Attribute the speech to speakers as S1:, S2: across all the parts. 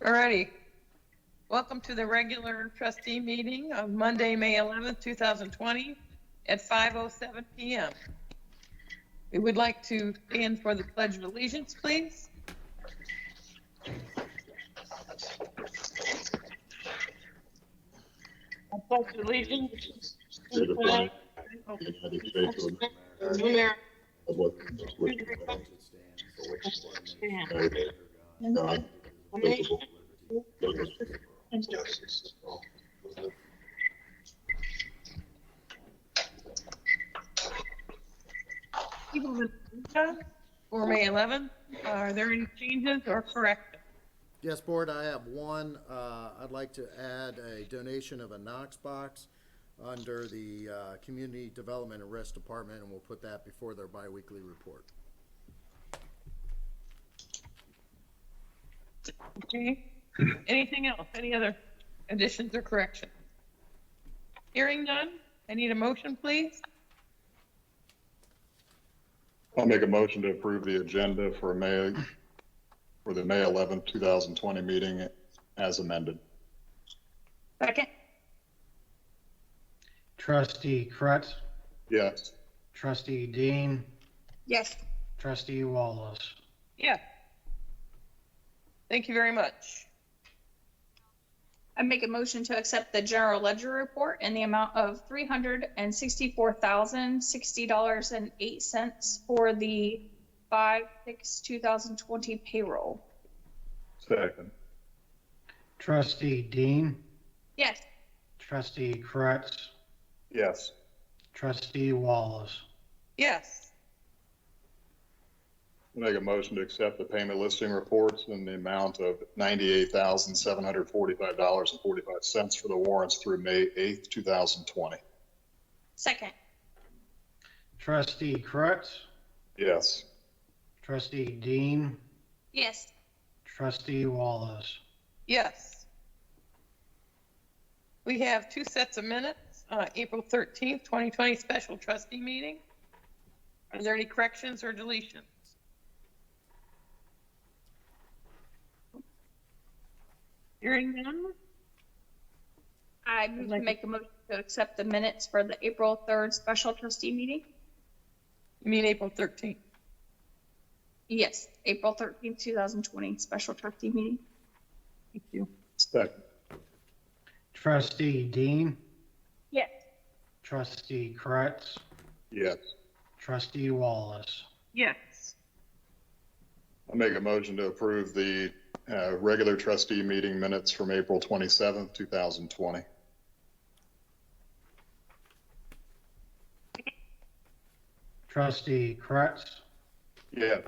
S1: Alrighty. Welcome to the regular trustee meeting of Monday, May 11th, 2020 at 5:07 p.m. We would like to stand for the Pledge of Allegiance, please. I pledge allegiance to the flag of the United States of America, and God, and justice. For May 11th, are there any changes or corrections?
S2: Yes, Board, I have one. I'd like to add a donation of a Knox box under the Community Development and Risk Department, and we'll put that before their biweekly report.
S1: Okay. Anything else? Any other additions or corrections? Hearing none, I need a motion, please.
S3: I'll make a motion to approve the agenda for the May 11th, 2020 meeting as amended.
S1: Second.
S4: Trustee Kretz,
S3: Yes.
S4: Trustee Dean,
S1: Yes.
S4: Trustee Wallace.
S1: Yeah. Thank you very much.
S5: I make a motion to accept the general ledger report in the amount of $364,060.08 for the 5/6/2020 payroll.
S3: Second.
S4: Trustee Dean,
S5: Yes.
S4: Trustee Kretz,
S3: Yes.
S4: Trustee Wallace.
S1: Yes.
S3: I'll make a motion to accept the payment listing reports in the amount of $98,745.45 for the warrants through May 8th, 2020.
S5: Second.
S4: Trustee Kretz,
S3: Yes.
S4: Trustee Dean,
S5: Yes.
S4: Trustee Wallace.
S1: Yes. We have two sets of minutes, April 13th, 2020 special trustee meeting. Are there any corrections or deletions? Hearing none?
S5: I move to make a motion to accept the minutes for the April 3rd special trustee meeting.
S1: You mean April 13th?
S5: Yes, April 13th, 2020 special trustee meeting.
S1: Thank you.
S3: Second.
S4: Trustee Dean,
S5: Yes.
S4: Trustee Kretz,
S3: Yes.
S4: Trustee Wallace.
S1: Yes.
S3: I'll make a motion to approve the regular trustee meeting minutes from April 27th, 2020.
S4: Trustee Kretz,
S3: Yes.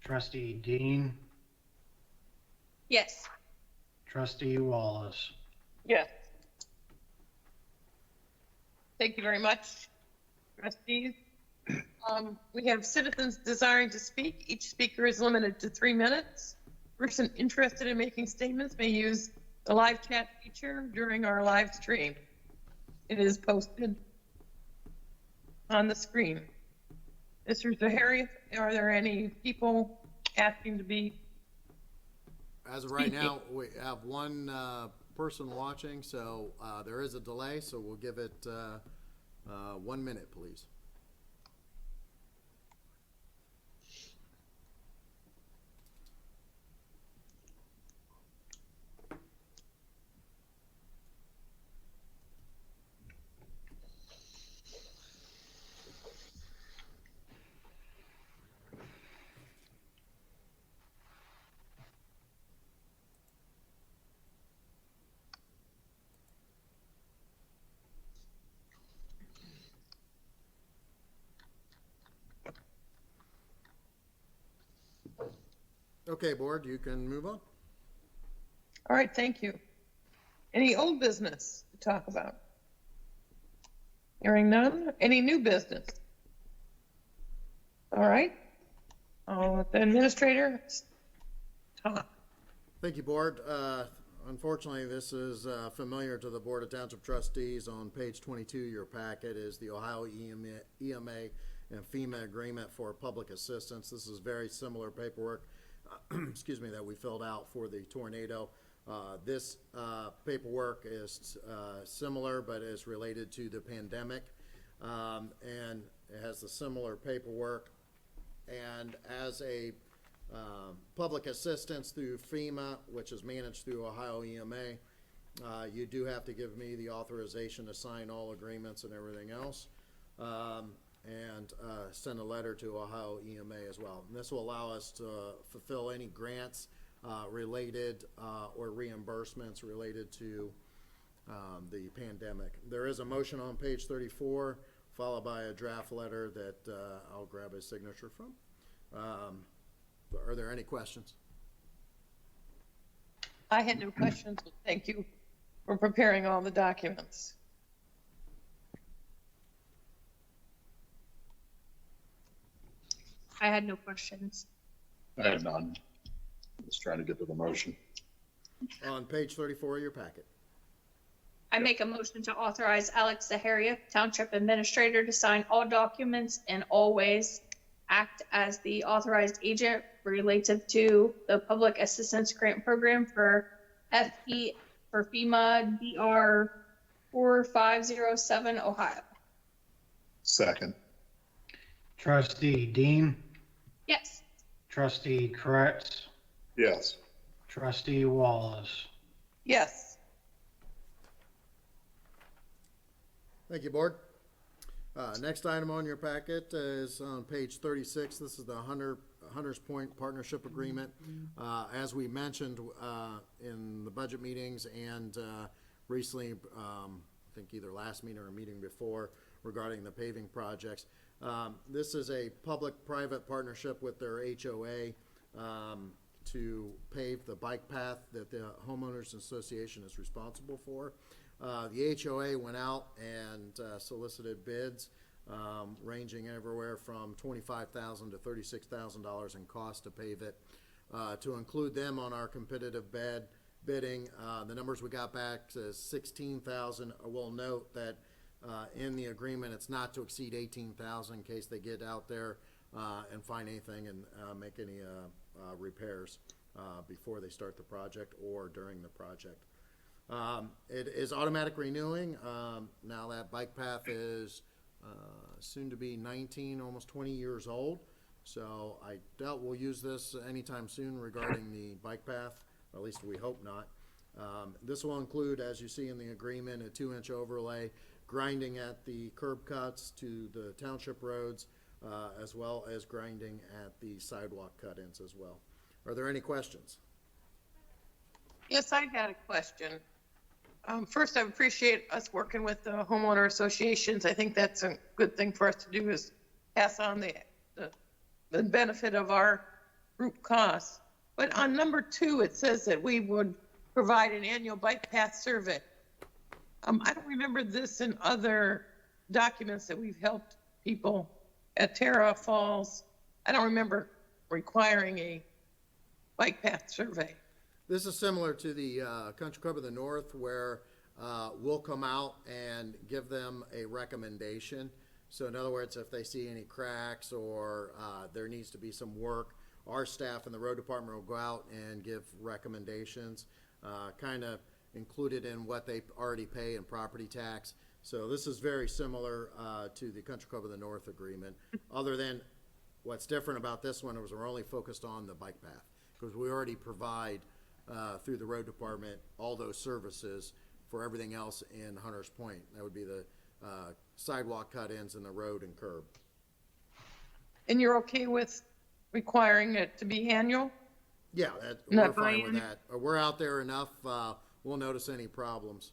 S4: Trustee Dean,
S5: Yes.
S4: Trustee Wallace.
S1: Yes. Thank you very much, trustees. We have citizens desiring to speak. Each speaker is limited to 3 minutes. Person interested in making statements may use the live chat feature during our live stream. It is posted on the screen. Mr. Zahari, are there any people asking to be?
S2: As of right now, we have one person watching, so there is a delay, so we'll give it 1 minute, please. Okay, Board, you can move on.
S1: All right, thank you. Any old business to talk about? Hearing none. Any new business? All right. I'll let the administrator talk.
S2: Thank you, Board. Unfortunately, this is familiar to the Board of Township Trustees. On page 22 of your packet is the Ohio EMA and FEMA agreement for public assistance. This is very similar paperwork excuse me, that we filled out for the tornado. This paperwork is similar, but is related to the pandemic, and it has the similar paperwork. And as a public assistance through FEMA, which is managed through Ohio EMA, you do have to give me the authorization to sign all agreements and everything else, and send a letter to Ohio EMA as well. And this will allow us to fulfill any grants related or reimbursements related to the pandemic. There is a motion on page 34, followed by a draft letter that I'll grab a signature from. Are there any questions?
S1: I had no questions. Thank you for preparing all the documents.
S5: I had no questions.
S3: I have none. Just trying to get to the motion.
S2: On page 34 of your packet.
S5: I make a motion to authorize Alex Zaharia, Township Administrator, to sign all documents and always act as the authorized agent relative to the Public Assistance Grant Program for FEMA DR 4507 Ohio.
S3: Second.
S4: Trustee Dean,
S5: Yes.
S4: trustee Kretz,
S3: Yes.
S4: trustee Wallace.
S1: Yes.
S2: Thank you, Board. Next item on your packet is on page 36. This is the Hunters Point Partnership Agreement. As we mentioned in the budget meetings and recently, I think either last meeting or a meeting before, regarding the paving projects. This is a public-private partnership with their HOA to pave the bike path that the homeowners association is responsible for. The HOA went out and solicited bids ranging everywhere from $25,000 to $36,000 in cost to pave it. To include them on our competitive bidding, the numbers we got back is $16,000. I will note that in the agreement, it's not to exceed $18,000 in case they get out there and find anything and make any repairs before they start the project or during the project. It is automatic renewing. Now that bike path is soon to be 19, almost 20 years old. So I doubt we'll use this anytime soon regarding the bike path, or at least we hope not. This will include, as you see in the agreement, a 2-inch overlay, grinding at the curb cuts to the township roads, as well as grinding at the sidewalk cut-ins as well. Are there any questions?
S1: Yes, I had a question. First, I appreciate us working with the homeowner associations. I think that's a good thing for us to do, is pass on the benefit of our group costs. But on number 2, it says that we would provide an annual bike path survey. I don't remember this in other documents that we've helped people at Terra Falls. I don't remember requiring a bike path survey.
S2: This is similar to the Country Club of the North, where we'll come out and give them a recommendation. So in other words, if they see any cracks or there needs to be some work, our staff in the road department will go out and give recommendations, kind of included in what they already pay in property tax. So this is very similar to the Country Club of the North agreement, other than what's different about this one is we're only focused on the bike path, because we already provide through the road department all those services for everything else in Hunters Point. That would be the sidewalk cut-ins and the road and curb.
S1: And you're okay with requiring it to be annual?
S2: Yeah, we're fine with that. We're out there enough, we'll notice any problems.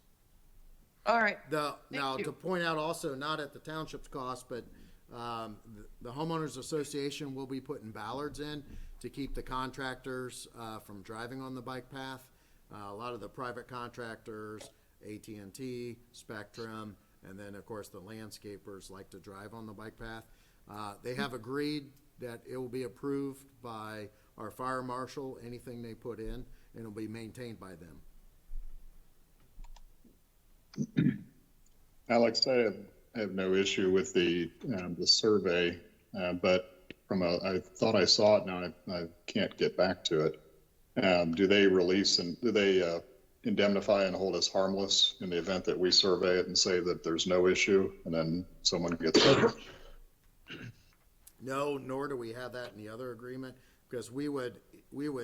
S1: All right.
S2: Now,
S1: you.
S2: to point out also, not at the township's cost, but the homeowners association will be putting ballards in to keep the contractors from driving on the bike path. A lot of the private contractors, AT&T, Spectrum, and then of course the landscapers like to drive on the bike path. They have agreed that it will be approved by our fire marshal, anything they put in, and it'll be maintained by them.
S3: Alex, I have no issue with the survey, but I thought I saw it now, I can't get back to it. Do they release and do they indemnify and hold us harmless in the event that we survey it and say that there's no issue and then someone gets hurt?
S2: No, nor do we have that in the other agreement, because we would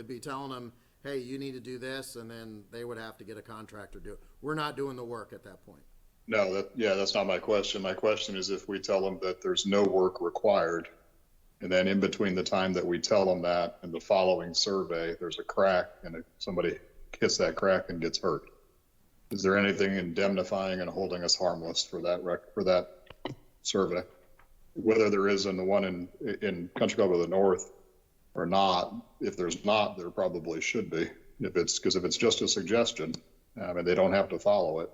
S2: be telling them, hey, you need to do this, and then they would have to get a contractor to do it. We're not doing the work at that point.
S3: No, that's not my question. My question is if we tell them that there's no work required, and then in between the time that we tell them that and the following survey, there's a crack and somebody hits that crack and gets hurt. Is there anything indemnifying and holding us harmless for that survey? Whether there is in the one in Country Club of the North or not, if there's not, there probably should be. Because if it's just a suggestion, and they don't have to follow it,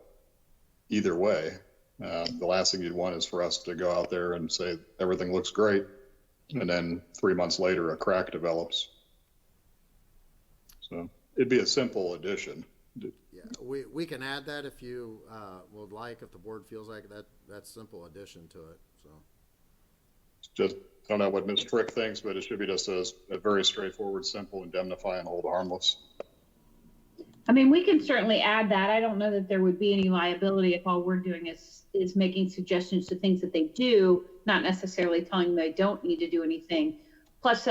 S3: either way, the last thing you'd want is for us to go out there and say everything looks great, and then 3 months later a crack develops. So it'd be a simple addition.
S2: Yeah, we can add that if you would like, if the board feels like that's simple addition to it, so.
S3: It's just, I don't know what Ms. Trick thinks, but it should be just a very straightforward, simple indemnify and hold harmless.
S6: I mean, we can certainly add that. I don't know that there would be any liability if all we're doing is making suggestions to things that they do, not necessarily telling them they don't need to do anything. Plus,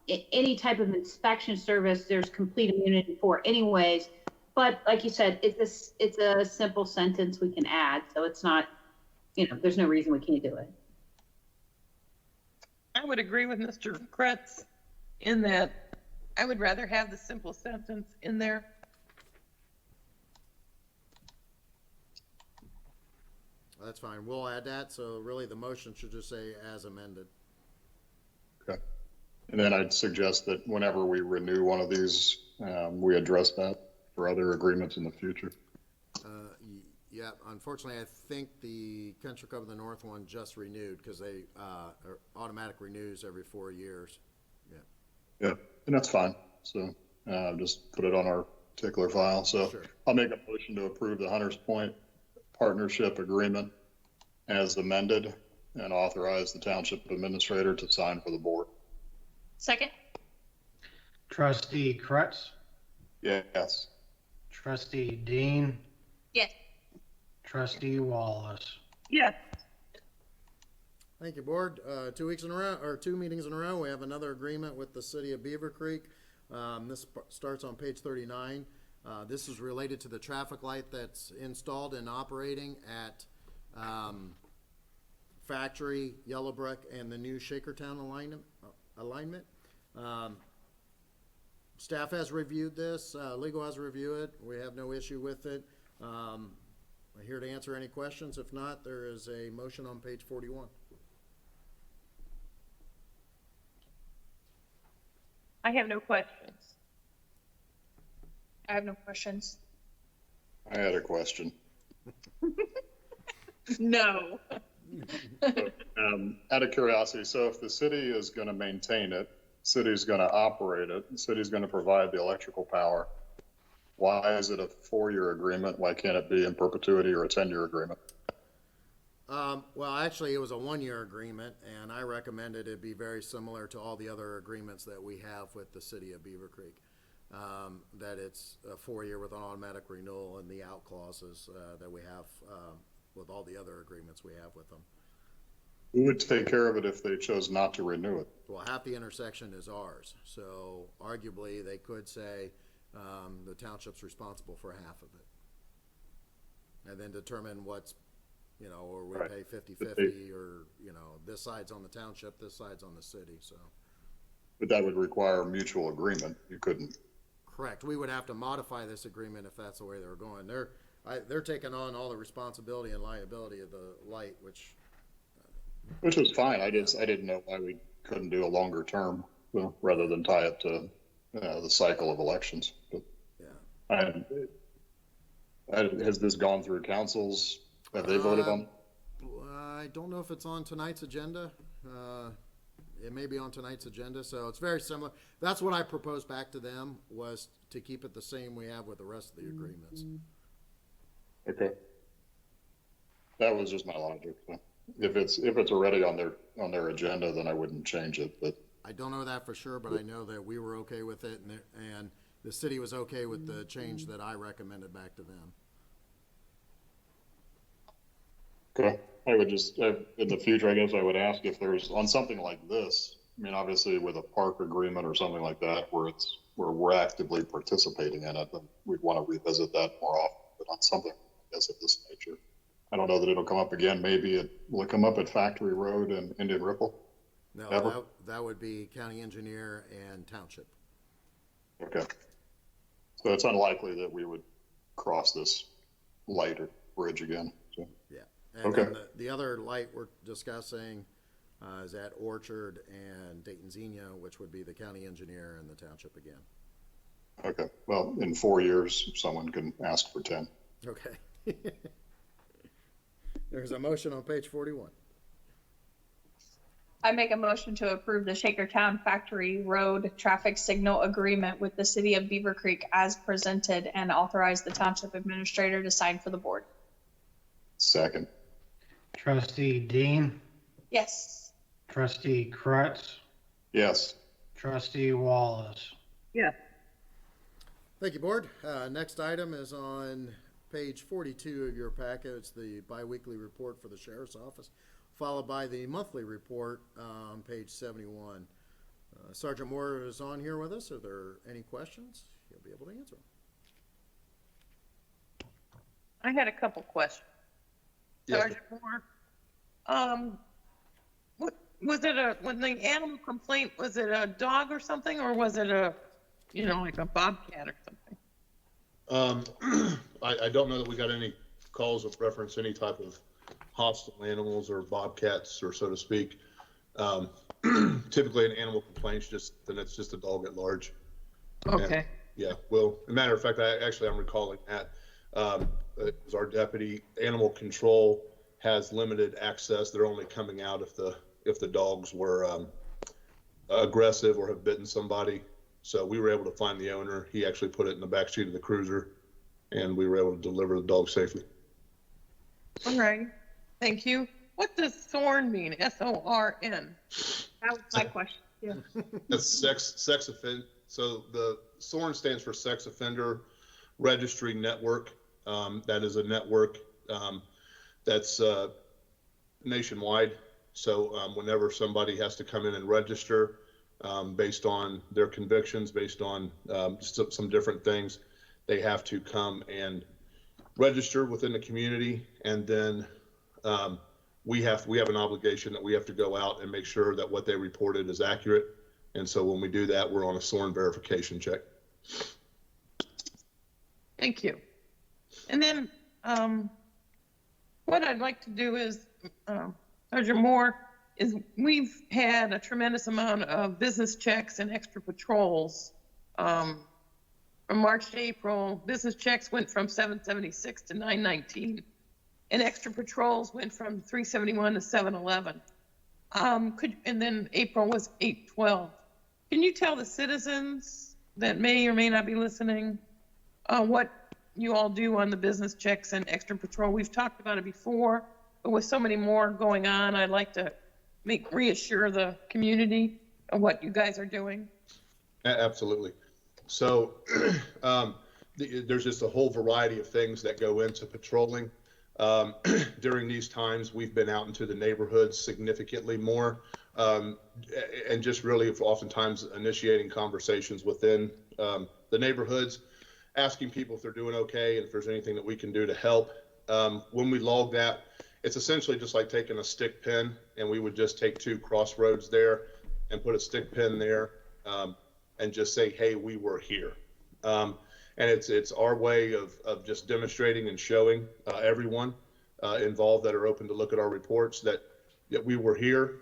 S6: any type of inspection service, there's complete immunity for anyways. But like you said, it's a simple sentence we can add. So it's not, there's no reason we can't do it.
S1: I would agree with Mr. Kretz in that I would rather have the simple sentence in there.
S2: That's fine. We'll add that. So really the motion should just say as amended.
S3: Okay. And then I'd suggest that whenever we renew one of these, we address that for other agreements in the future.
S2: Yeah, unfortunately, I think the Country Club of the North one just renewed because they are automatic renews every 4 years.
S3: Yeah, and that's fine. So just put it on our particular file. So
S2: Sure.
S3: I'll make a motion to approve the Hunters Point Partnership Agreement as amended and authorize the Township Administrator to sign for the board.
S5: Second?
S4: Trustee Kretz,
S3: Yes.
S4: Trustee Dean,
S5: Yes.
S4: Trustee Wallace.
S1: Yes.
S2: Thank you, board. 2 weeks in a row, or 2 meetings in a row, we have another agreement with the city of Beavercreek. This starts on page 39. This is related to the traffic light that's installed and operating at Factory, Yellowbrook, and the new Shakertown alignment. Staff has reviewed this. Legal has reviewed it. We have no issue with it. I'm here to answer any questions. If not, there is a motion on page 41.
S1: I have no questions.
S5: I have no questions.
S3: I had a question.
S1: No.
S3: Out of curiosity, so if the city is going to maintain it, city's going to operate it, the city's going to provide the electrical power, why is it a 4-year agreement? Why can't it be in perpetuity or a 10-year agreement?
S2: Well, actually, it was a 1-year agreement, and I recommended it be very similar to all the other agreements that we have with the city of Beavercreek. That it's a 4-year with an automatic renewal and the out clauses that we have with all the other agreements we have with them.
S3: Who would take care of it if they chose not to renew it?
S2: Well, half the intersection is ours, so arguably they could say the township's responsible for half of it. And then determine what's, or we
S3: Right.
S2: pay 50-50, or, this side's on the township, this side's on the city, so.
S3: But that would require a mutual agreement. You couldn't.
S2: Correct. We would have to modify this agreement if that's the way they were going. They're taking on all the responsibility and liability of the light, which.
S3: Which was fine. I didn't know why we couldn't do a longer term, rather than tie it to the cycle of elections. But
S2: Yeah.
S3: Has this gone through councils? Have they voted on?
S2: I don't know if it's on tonight's agenda. It may be on tonight's agenda, so it's very similar. That's what I proposed back to them, was to keep it the same we have with the rest of the agreements.
S3: Okay. That was just my logic. So. If it's already on their agenda, then I wouldn't change it, but
S2: I don't know that for sure, but I know that we were okay with it, and the city was okay with the change that I recommended back to them.
S3: okay. I would just, in the future, I guess I would ask if there's, on something like this, I mean, obviously with a park agreement or something like that, where we're actively participating in it, then we'd want to revisit that more often. But on something, I guess, of this nature, I don't know that it'll come up again. Maybe will it come up at Factory Road and Indian Ripple?
S2: No,
S3: Ever?
S2: that would be county engineer and township.
S3: Okay. So it's unlikely that we would cross this light or bridge again. So,
S2: Yeah. And
S3: Okay.
S2: then the other light we're discussing is at Orchard and Dayton Xenia, which would be the county engineer and the township again.
S3: okay. Well, in 4 years, someone can ask for 10.
S2: Okay. There's a motion on page 41.
S5: I make a motion to approve the Shakertown Factory Road traffic signal agreement with the city of Beavercreek as presented and authorize the township administrator to sign for the board.
S3: Second.
S4: Trustee Dean,
S5: Yes.
S4: trustee Kretz,
S3: Yes.
S4: trustee Wallace.
S1: Yeah.
S2: Thank you, board. Next item is on page 42 of your packet. It's the biweekly report for the sheriff's office, followed by the monthly report on page 71. Sergeant Moore is on here with us. Are there any questions? He'll be able to answer them.
S1: I had a couple questions.
S3: Yes.
S1: Sergeant Moore, what, was it when the animal complaint, was it a dog or something, or was it like a bobcat or something?
S7: I don't know that we got any calls that reference any type of hostile animals or bobcats, or so to speak. Typically an animal complaints then it's just a dog at large.
S1: Okay.
S7: Yeah, well, as a matter of fact, I'm recalling that. It was our deputy. Animal control has limited access. They're only coming out if the dogs were aggressive or have bitten somebody. So we were able to find the owner. He actually put it in the back seat of the cruiser, and we were able to deliver the dog safely.
S1: All right. Thank you. What does SORN mean? SORN.
S5: That was my question. Yeah.
S7: That's sex offend. So the SORN stands for Sex Offender Registry Network. That is a network that's nationwide. So whenever somebody has to come in and register based on their convictions, based on some different things, they have to come and register within the community, and then we have an obligation that we have to go out and make sure that what they reported is accurate. And so when we do that, we're on a SORN verification check.
S1: Thank you. And then what I'd like to do is, Sergeant Moore, is we've had a tremendous amount of business checks and extra patrols. From March to April, business checks went from 776 to 919, and extra patrols went from 371 to 711. And then April was 812. Can you tell the citizens that may or may not be listening what you all do on the business checks and extra patrol? We've talked about it before, but with so many more going on, I'd like to reassure the community of what you guys are doing.
S7: Absolutely. So there's just a whole variety of things that go into patrolling. During these times, we've been out into the neighborhoods significantly more, and just really oftentimes initiating conversations within the neighborhoods, asking people if they're doing okay and if there's anything that we can do to help. When we log that, it's essentially just like taking a stick pin, and we would just take 2 crossroads there and put a stick pin there and just say, hey, we were here. And it's our way of just demonstrating and showing everyone involved that are open to look at our reports that we were here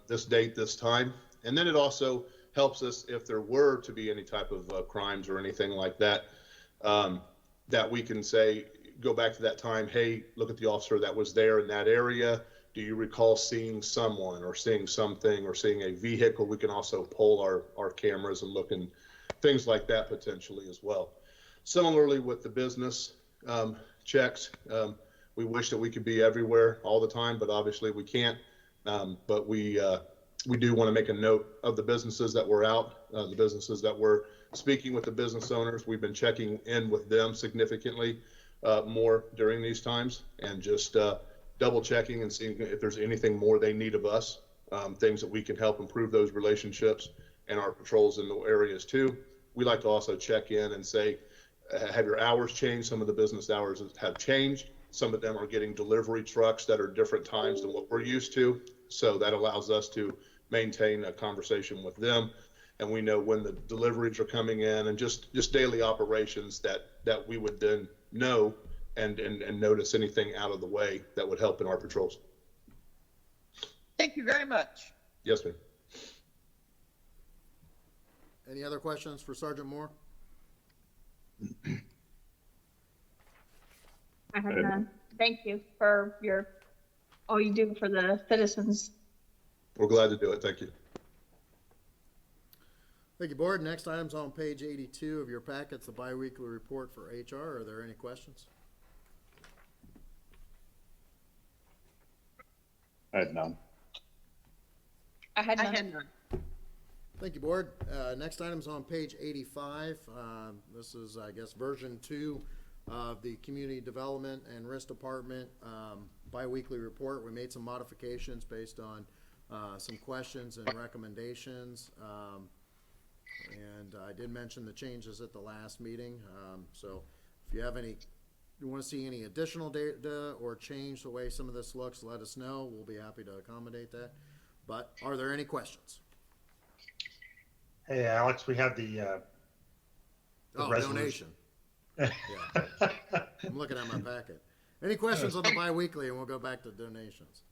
S7: this date, this time. And then it also helps us if there were to be any type of crimes or anything like that, that we can say, go back to that time, hey, look at the officer that was there in that area. Do you recall seeing someone or seeing something or seeing a vehicle? We can also pull our cameras and look and things like that potentially as well. Similarly with the business checks, We wish that we could be everywhere all the time, but obviously we can't. But we do want to make a note of the businesses that were out, the businesses that were speaking with the business owners. We've been checking in with them significantly more during these times, and just double checking and seeing if there's anything more they need of us, things that we can help improve those relationships and our patrols in the areas too. We like to also check in and say, have your hours changed? Some of the business hours have changed. Some of them are getting delivery trucks that are different times than what we're used to. So that allows us to maintain a conversation with them. And we know when the deliveries are coming in, and just daily operations that we would then know and notice anything out of the way that would help in our patrols.
S1: Thank you very much.
S7: Yes, ma'am.
S2: Any other questions for Sergeant Moore?
S5: I have none. Thank you for all you do for the citizens.
S7: We're glad to do it. Thank you.
S2: Thank you, Board. Next item's on page 82 of your packets, the biweekly report for HR. Are there any questions?
S3: I had none.
S5: I had
S1: I
S5: none.
S1: had none.
S2: Thank you, Board. Next item's on page 85. This is, I guess, version 2 of the Community Development and Risk Department biweekly report. We made some modifications based on some questions and recommendations. And I did mention the changes at the last meeting. So if you have any, you want to see any additional data or change the way some of this looks, let us know. We'll be happy to accommodate that. But are there any questions?
S8: Hey, Alex, we have the
S2: Donation. Yeah. I'm looking at my packet. Any questions on the biweekly, and we'll go back to donations.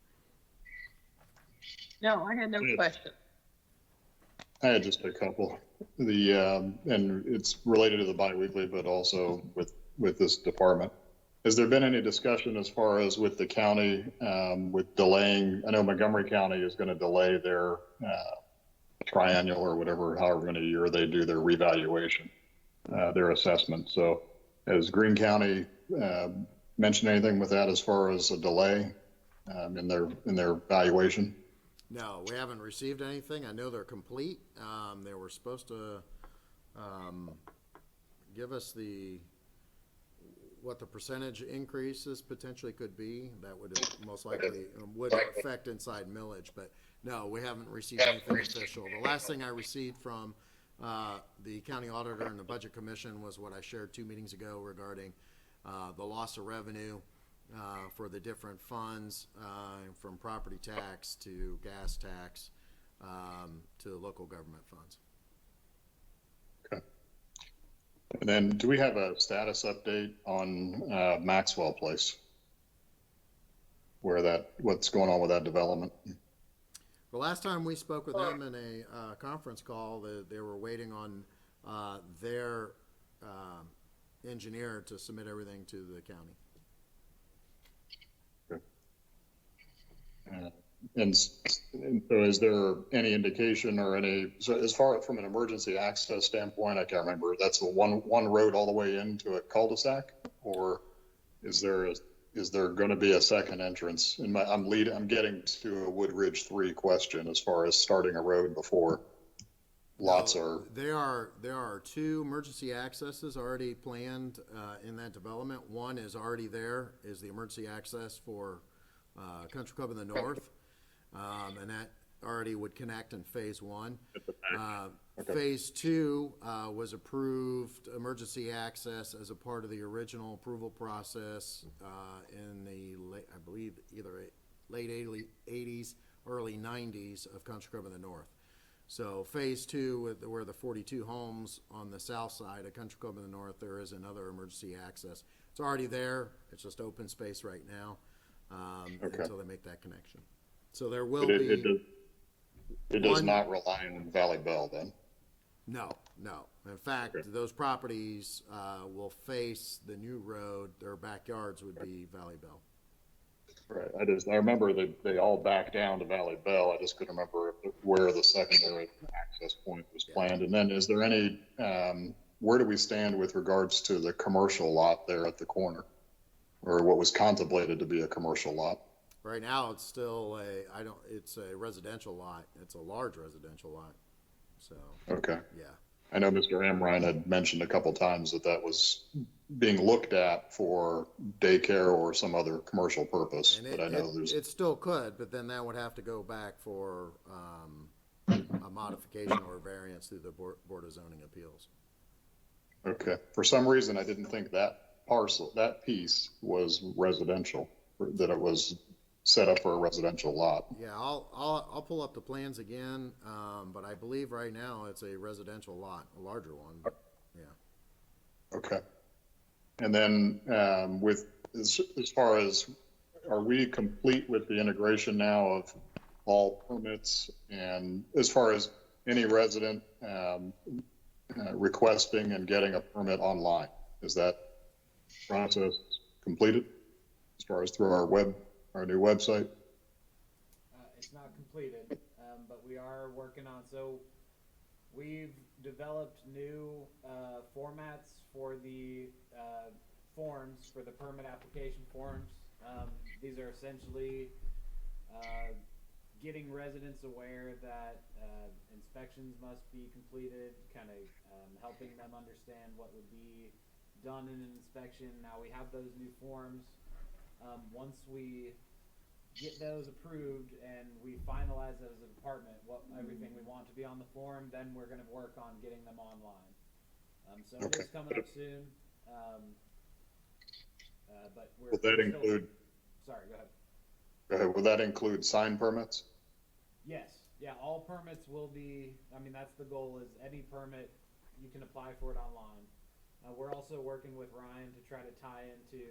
S1: No, I had no
S3: Good.
S1: question.
S3: I had just a couple. And it's related to the biweekly, but also with this department. Has there been any discussion as far as with the county, with delaying? I know Montgomery County is going to delay their triennial or whatever, however many year they do their revaluation, their assessment. So has Greene County mentioned anything with that as far as a delay in their valuation?
S2: No, we haven't received anything. I know they're complete. They were supposed to give us what the percentage increases potentially could be. That would most likely would affect inside millage, but no, we haven't received anything official. The last thing I received from the county auditor and the budget commission was what I shared 2 meetings ago regarding the loss of revenue for the different funds, from property tax to gas tax to local government funds.
S3: Okay. And then do we have a status update on Maxwell Place? What's going on with that development?
S2: The last time we spoke with them in a conference call, they were waiting on their engineer to submit everything to the county.
S3: And so is there any indication or so as far from an emergency access standpoint, I can't remember, that's a one road all the way into a cul-de-sac, or is there going to be a second entrance? I'm getting to a Woodridge 3 question as far as starting a road before lots are.
S2: There are 2 emergency accesses already planned in that development. One is already there, is the emergency access for Country Club in the North, and that already would connect in phase 1. Okay. Phase 2 was approved emergency access as a part of the original approval process in the I believe either late 80s, early 90s of Country Club in the North. So phase 2, where the 42 homes on the south side of Country Club in the North, there is another emergency access. It's already there. It's just open space right now. Until they make that connection. So there will be.
S3: It does not rely on Valley Bell then?
S2: No. In fact, those properties will face the new road. Their backyards would be Valley Bell.
S3: Right. I remember that they all backed down to Valley Bell. I just couldn't remember where the secondary access point was planned. And then is there any, where do we stand with regards to the commercial lot there at the corner? or what was contemplated to be a commercial lot?
S2: Right now, it's still it's a residential lot. It's a large residential lot. So,
S3: Okay.
S2: yeah.
S3: I know Mr. Amrine had mentioned a couple times that that was being looked at for daycare or some other commercial purpose,
S2: And
S3: but I know there's,
S2: it still could, but then that would have to go back for, a modification or variance through the Board of Zoning Appeals.
S3: okay. For some reason, I didn't think that parcel, that piece was residential, that it was set up for a residential lot.
S2: Yeah, I'll pull up the plans again, but I believe right now it's a residential lot, a larger one, but, yeah.
S3: Okay. And then as far as, are we complete with the integration now of all permits? And as far as any resident requesting and getting a permit online, is that process completed as far as through our new website?
S9: It's not completed, but we are working on, so we've developed new formats for the forms, for the permit application forms. These are essentially getting residents aware that inspections must be completed, kind of helping them understand what would be done in an inspection. Now we have those new forms. Once we get those approved and we finalize it as a department, everything we want to be on the form, then we're going to work on getting them online. So
S3: Okay.
S9: it's coming up soon. But
S3: Will that include,
S9: sorry, go ahead.
S3: will that include sign permits?
S9: Yes, yeah, all permits will be, I mean, that's the goal, is any permit, you can apply for it online. We're also working with Ryan to try to tie into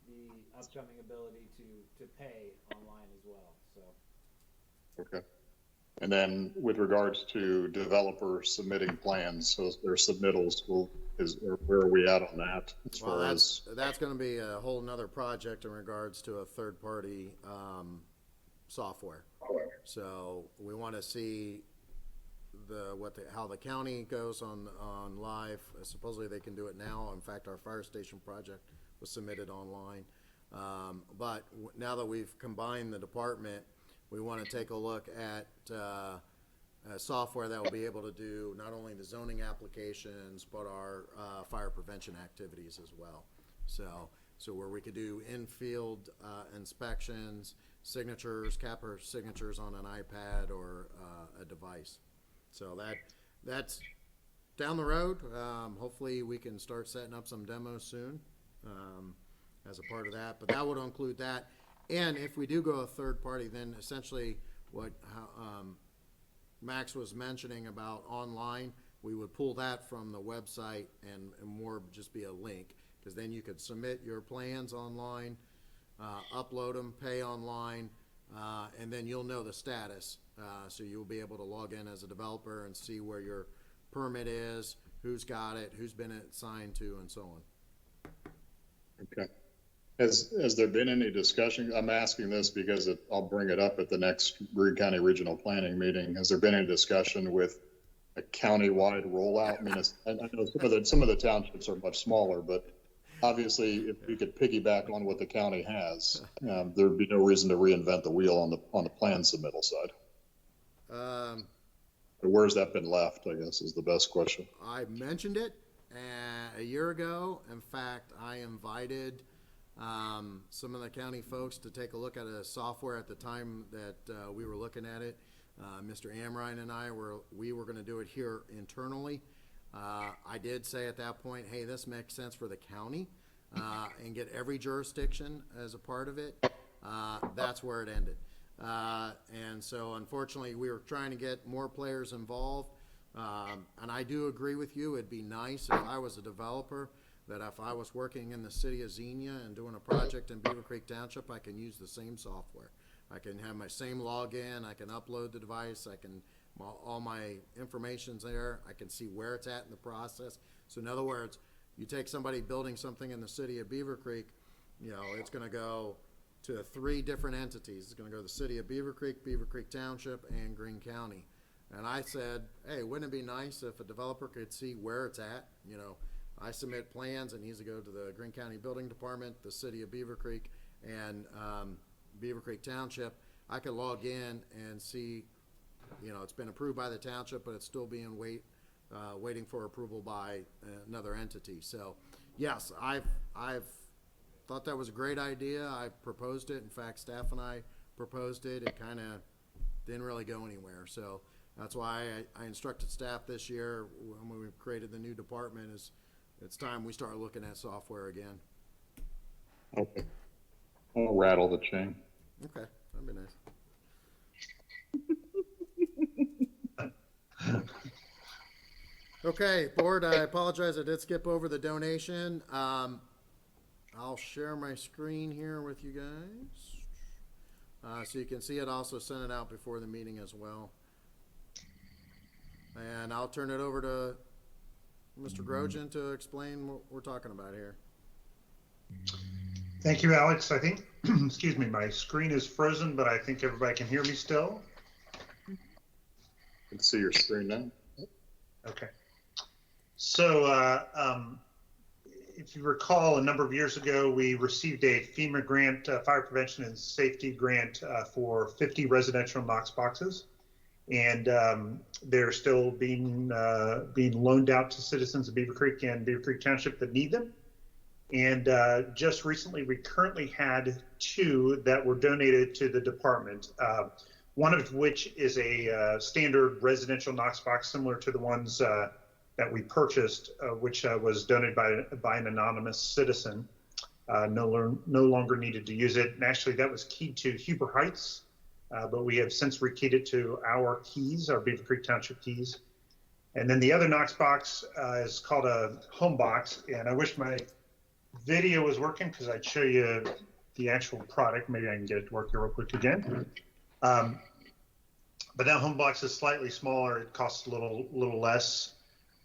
S9: the upcoming ability to pay online as well, so.
S3: Okay. And then with regards to developers submitting plans, so their submittals where are we at on that? As
S2: Well,
S3: far as,
S2: that's gonna be a whole nother project in regards to a third-party, software. So we wanna see how the county goes on live. Supposedly they can do it now. In fact, our fire station project was submitted online. But now that we've combined the department, we want to take a look at software that will be able to do not only the zoning applications, but our fire prevention activities as well. So where we could do in-field inspections, signatures, capture signatures on an iPad or a device. So that's down the road. Hopefully we can start setting up some demos soon as a part of that, but that would include that. And if we do go a third party, then essentially what Max was mentioning about online, we would pull that from the website and more just be a link, because then you could submit your plans online, upload them, pay online, and then you'll know the status. So you'll be able to log in as a developer and see where your permit is, who's got it, who's been assigned to, and so on.
S3: okay. Has there been any discussion? I'm asking this because I'll bring it up at the next Greene County Regional Planning meeting. Has there been any discussion with a county-wide rollout? I mean, I know some of the townships are much smaller, but obviously if we could piggyback on what the county has, there'd be no reason to reinvent the wheel on the plan submittal side. Where's that been left, I guess, is the best question.
S2: I mentioned it a year ago. In fact, I invited some of the county folks to take a look at a software at the time that we were looking at it. Mr. Amrine and I were going to do it here internally. I did say at that point, hey, this makes sense for the county and get every jurisdiction as a part of it. That's where it ended. And so unfortunately, we were trying to get more players involved. And I do agree with you. It'd be nice if I was a developer, that if I was working in the city of Xenia and doing a project in Beavercreek Township, I can use the same software. I can have my same login, I can upload the device, all my information's there, I can see where it's at in the process. So in other words, you take somebody building something in the city of Beavercreek, it's gonna go to 3 different entities. It's gonna go to the city of Beavercreek, Beavercreek Township, and Greene County. And I said, hey, wouldn't it be nice if a developer could see where it's at, I submit plans, it needs to go to the Greene County Building Department, the city of Beavercreek, and Beavercreek Township. I can log in and see, it's been approved by the township, but it's still being waiting for approval by another entity. So, yes, I've thought that was a great idea. I proposed it. In fact, staff and I proposed it. It kind of didn't really go anywhere. So that's why I instructed staff this year when we created the new department is it's time we start looking at software again.
S3: Okay. I'll rattle the chain.
S2: Okay, that'd be nice. Okay, board, I apologize. I did skip over the donation. I'll share my screen here with you guys. So you can see it. Also sent it out before the meeting as well. And I'll turn it over to Mr. Grosjean to explain what we're talking about here.
S8: Thank you, Alex. I think, excuse me, my screen is frozen, but I think everybody can hear me still.
S3: I can see your screen now.
S8: Okay. So, if you recall, a number of years ago, we received a FEMA grant, fire prevention and safety grant for 50 residential Knox boxes. And they're still being loaned out to citizens of Beavercreek and Beavercreek Township that need them. And just recently, we currently had 2 that were donated to the department. One of which is a standard residential Knox box, similar to the ones that we purchased, which was donated by an anonymous citizen. No longer needed to use it. And actually, that was keyed to Huber Heights, but we have since rekeyed it to our keys, our Beavercreek Township keys. And then the other Knox box is called a home box. And I wish my video was working because I'd show you the actual product. Maybe I can get it to work here real quick again. But that home box is slightly smaller. It costs a little less.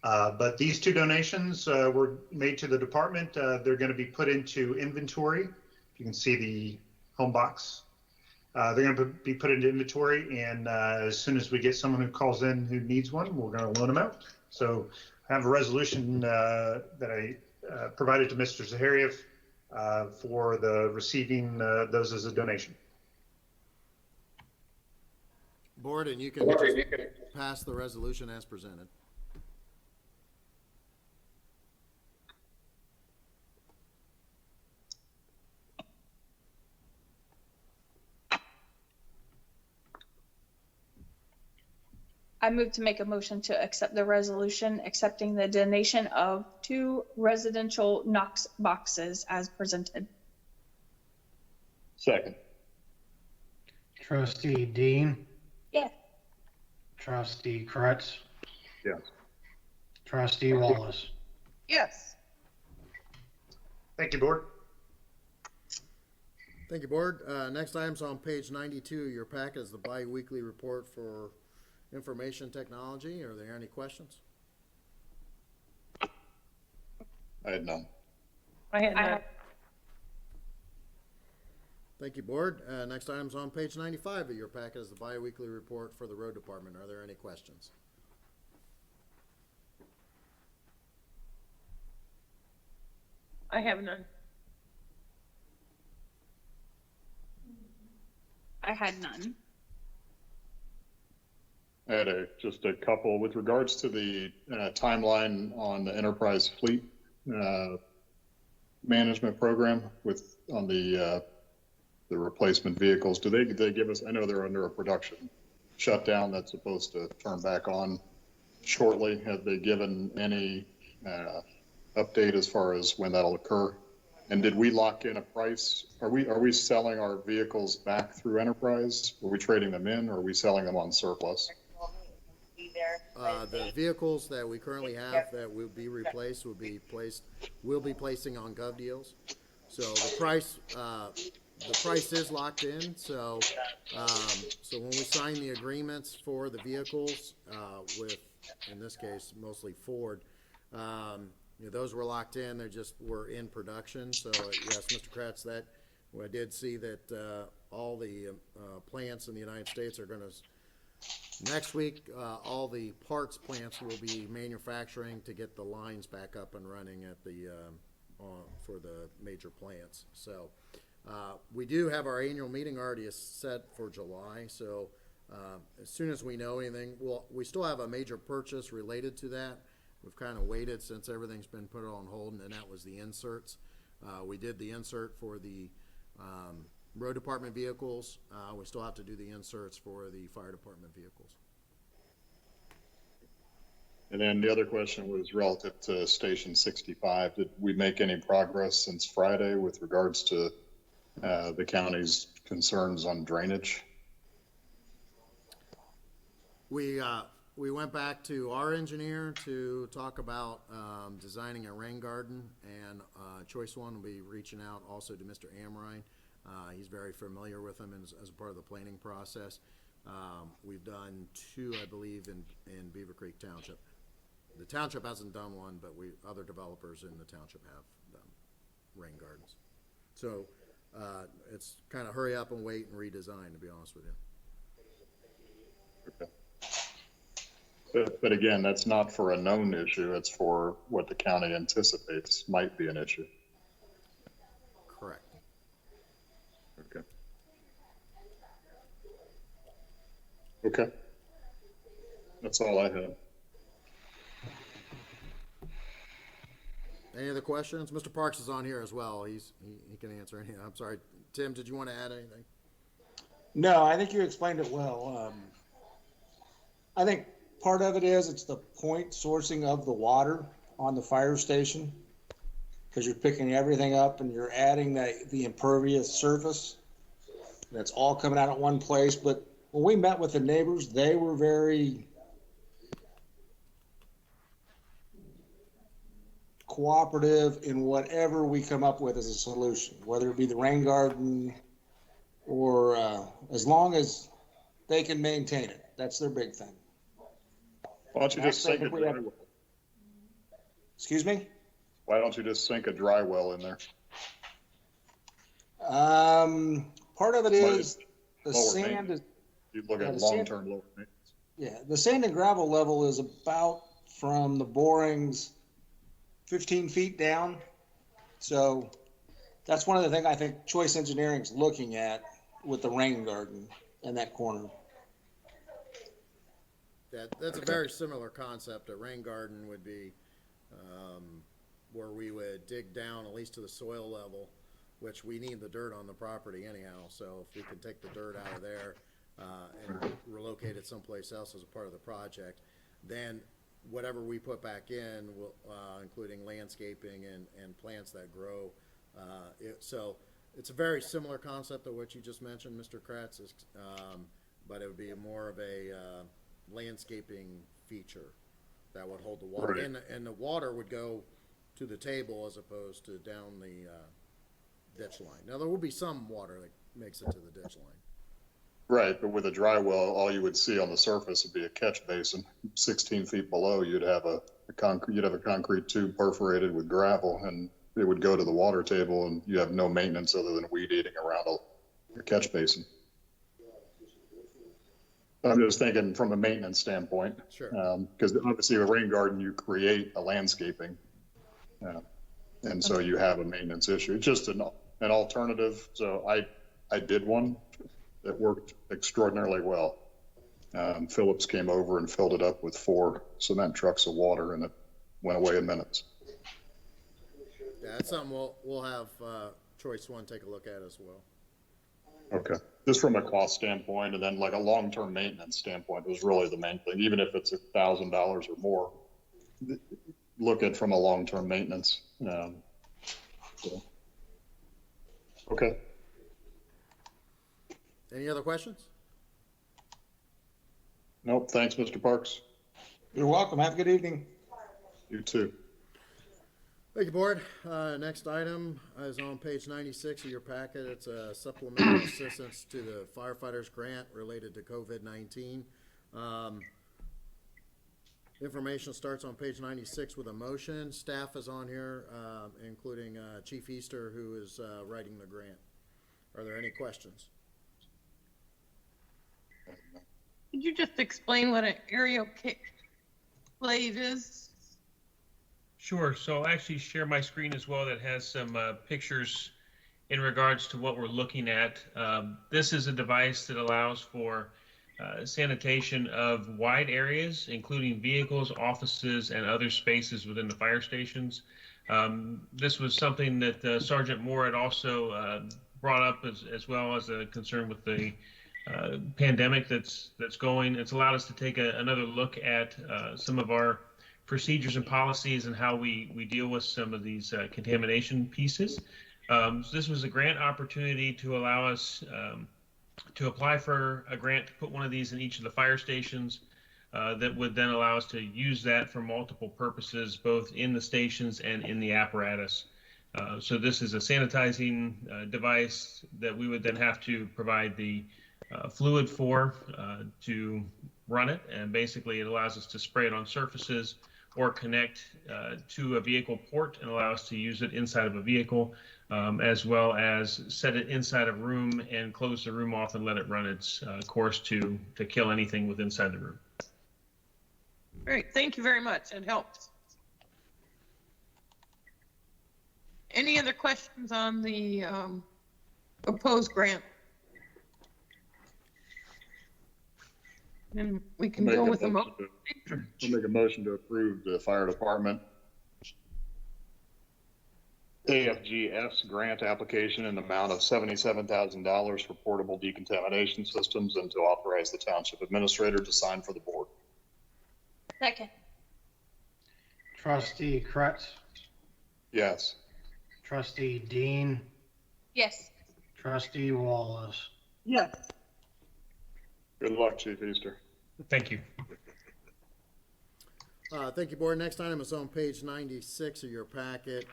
S8: But these 2 donations were made to the department. They're going to be put into inventory. You can see the home box. They're going to be put into inventory, and as soon as we get someone who calls in who needs one, we're going to loan them out. So I have a resolution that I provided to Mr. Zaharia for the receiving those as a donation.
S2: Board, and you can just pass the resolution as presented.
S5: I move to make a motion to accept the resolution accepting the donation of 2 residential Knox boxes as presented.
S3: Second.
S4: Trustee Dean,
S5: Yeah.
S4: Trustee Kretz,
S3: Yes.
S4: Trustee Wallace.
S1: Yes.
S8: Thank you, board.
S2: Thank you, board. Next item's on page 92. Your packet is the bi-weekly report for information technology. Are there any questions?
S3: I had none.
S1: I had none.
S2: Thank you, board. Next item's on page 95 of your packet is the bi-weekly report for the road department. Are there any questions?
S1: I have none.
S5: I had none.
S3: I had just a couple with regards to the timeline on the enterprise fleet management program on the replacement vehicles. Do they give us? I know they're under a production shutdown that's supposed to turn back on shortly. Have they given any update as far as when that'll occur? And did we lock in a price? Are we selling our vehicles back through enterprise? Are we trading them in, or are we selling them on surplus?
S2: The vehicles that we currently have that will be replaced we'll be placing on Gov Deals. So the price is locked in. So when we sign the agreements for the vehicles with, in this case, mostly Ford, those were locked in. We're in production. So yes, Mr. Kratz, I did see that all the plants in the United States are going to Next week, all the parts plants will be manufacturing to get the lines back up and running at the, for the major plants. So, we do have our annual meeting already set for July, so, as soon as we know anything, we still have a major purchase related to that. We've kind of waited since everything's been put on hold, and that was the inserts. We did the insert for the, road department vehicles. We still have to do the inserts for the fire department vehicles.
S3: And then the other question was relative to Station 65. Did we make any progress since Friday with regards to the county's concerns on drainage?
S2: We went back to our engineer to talk about designing a rain garden, and Choice One will be reaching out also to Mr. Amrine. He's very familiar with them as a part of the planning process. We've done 2, I believe, in Beavercreek Township. The township hasn't done one, but other developers in the township have done rain gardens. So it's kind of hurry up and wait and redesign, to be honest with you.
S3: Okay. But again, that's not for a known issue. It's for what the county anticipates might be an issue.
S2: Correct.
S3: Okay. Okay. That's all I have.
S2: Any other questions? Mr. Parks is on here as well. He can answer any. I'm sorry. Tim, did you want to add anything?
S10: No, I think you explained it well. I think part of it is it's the point sourcing of the water on the fire station, because you're picking everything up and you're adding the impervious surface. That's all coming out at one place. But when we met with the neighbors, they were very cooperative in whatever we come up with as a solution, whether it be the rain garden or as long as they can maintain it. That's their big thing.
S3: Why don't you just sink a dry well?
S10: Excuse me?
S3: Why don't you just sink a dry well in there?
S10: Part of it is the
S3: Lower
S10: sand
S3: maintenance.
S10: is,
S3: You look
S10: Yeah,
S3: at
S10: the sand-
S3: long-term lower maintenance.
S10: yeah, the sand and gravel level is about from the borings 15 feet down. So that's one of the things I think Choice Engineering is looking at with the rain garden in that corner.
S2: That's a very similar concept. A rain garden would be where we would dig down at least to the soil level, which we need the dirt on the property anyhow. So if we can take the dirt out of there and relocate it someplace else as a part of the project, then whatever we put back in, will, including landscaping and plants that grow. So it's a very similar concept to what you just mentioned, Mr. Kratz, but it would be more of a landscaping feature that would hold the water.
S3: Right.
S2: And the water would go to the table as opposed to down the ditch line. Now, there will be some water that makes it to the ditch line.
S3: Right, but with a dry well, all you would see on the surface would be a catch basin. 16 feet below, you'd have a concrete tube perforated with gravel, and it would go to the water table, and you have no maintenance other than weed eating around a catch basin. I'm just thinking from a maintenance standpoint.
S2: Sure.
S3: Because obviously with a rain garden, you create a landscaping, and so you have a maintenance issue. It's just an alternative. So I did one that worked extraordinarily well. Phillips came over and filled it up with 4 cement trucks of water, and it went away in minutes.
S2: Yeah, that's something we'll have Choice One take a look at as well.
S3: Okay. Just from a cost standpoint, and then like a long-term maintenance standpoint was really the main thing. Even if it's $1,000 or more, look at from a long-term maintenance. So. Okay.
S2: Any other questions?
S3: Nope. Thanks, Mr. Parks.
S10: You're welcome. Have a good evening.
S3: You too.
S2: Thank you, Board. Next item is on page 96 of your packet. It's a supplemental assistance to the firefighters grant related to COVID-19. Information starts on page 96 with a motion. Staff is on here, including Chief Easter, who is writing the grant. Are there any questions?
S1: Could you just explain what an aerial blade is?
S11: Sure. So I'll actually share my screen as well that has some pictures in regards to what we're looking at. This is a device that allows for sanitation of wide areas, including vehicles, offices, and other spaces within the fire stations. This was something that Sergeant Moore had also brought up as well as a concern with the pandemic that's going. It's allowed us to take another look at some of our procedures and policies and how we deal with some of these contamination pieces. So this was a grant opportunity to allow us to apply for a grant to put one of these in each of the fire stations that would then allow us to use that for multiple purposes, both in the stations and in the apparatus. So this is a sanitizing device that we would then have to provide the fluid for to run it, and basically it allows us to spray it on surfaces or connect to a vehicle port and allow us to use it inside of a vehicle, as well as set it inside a room and close the room off and let it run its course to kill anything with inside the room.
S1: Great, thank you very much, it helps. Any other questions on the proposed grant? And we can go with the motion.
S3: I'll make a motion to approve the fire department AFGS grant application in the amount of $77,000 for portable decontamination systems, and to authorize the township administrator to sign for the board.
S5: Second.
S4: Trustee Kretz,
S3: Yes.
S4: Trustee Dean,
S5: Yes.
S4: Trustee Wallace.
S1: Yes.
S3: Good luck, Chief Easter.
S11: Thank you.
S2: Thank you, board. Next item is on page 96 of your packet.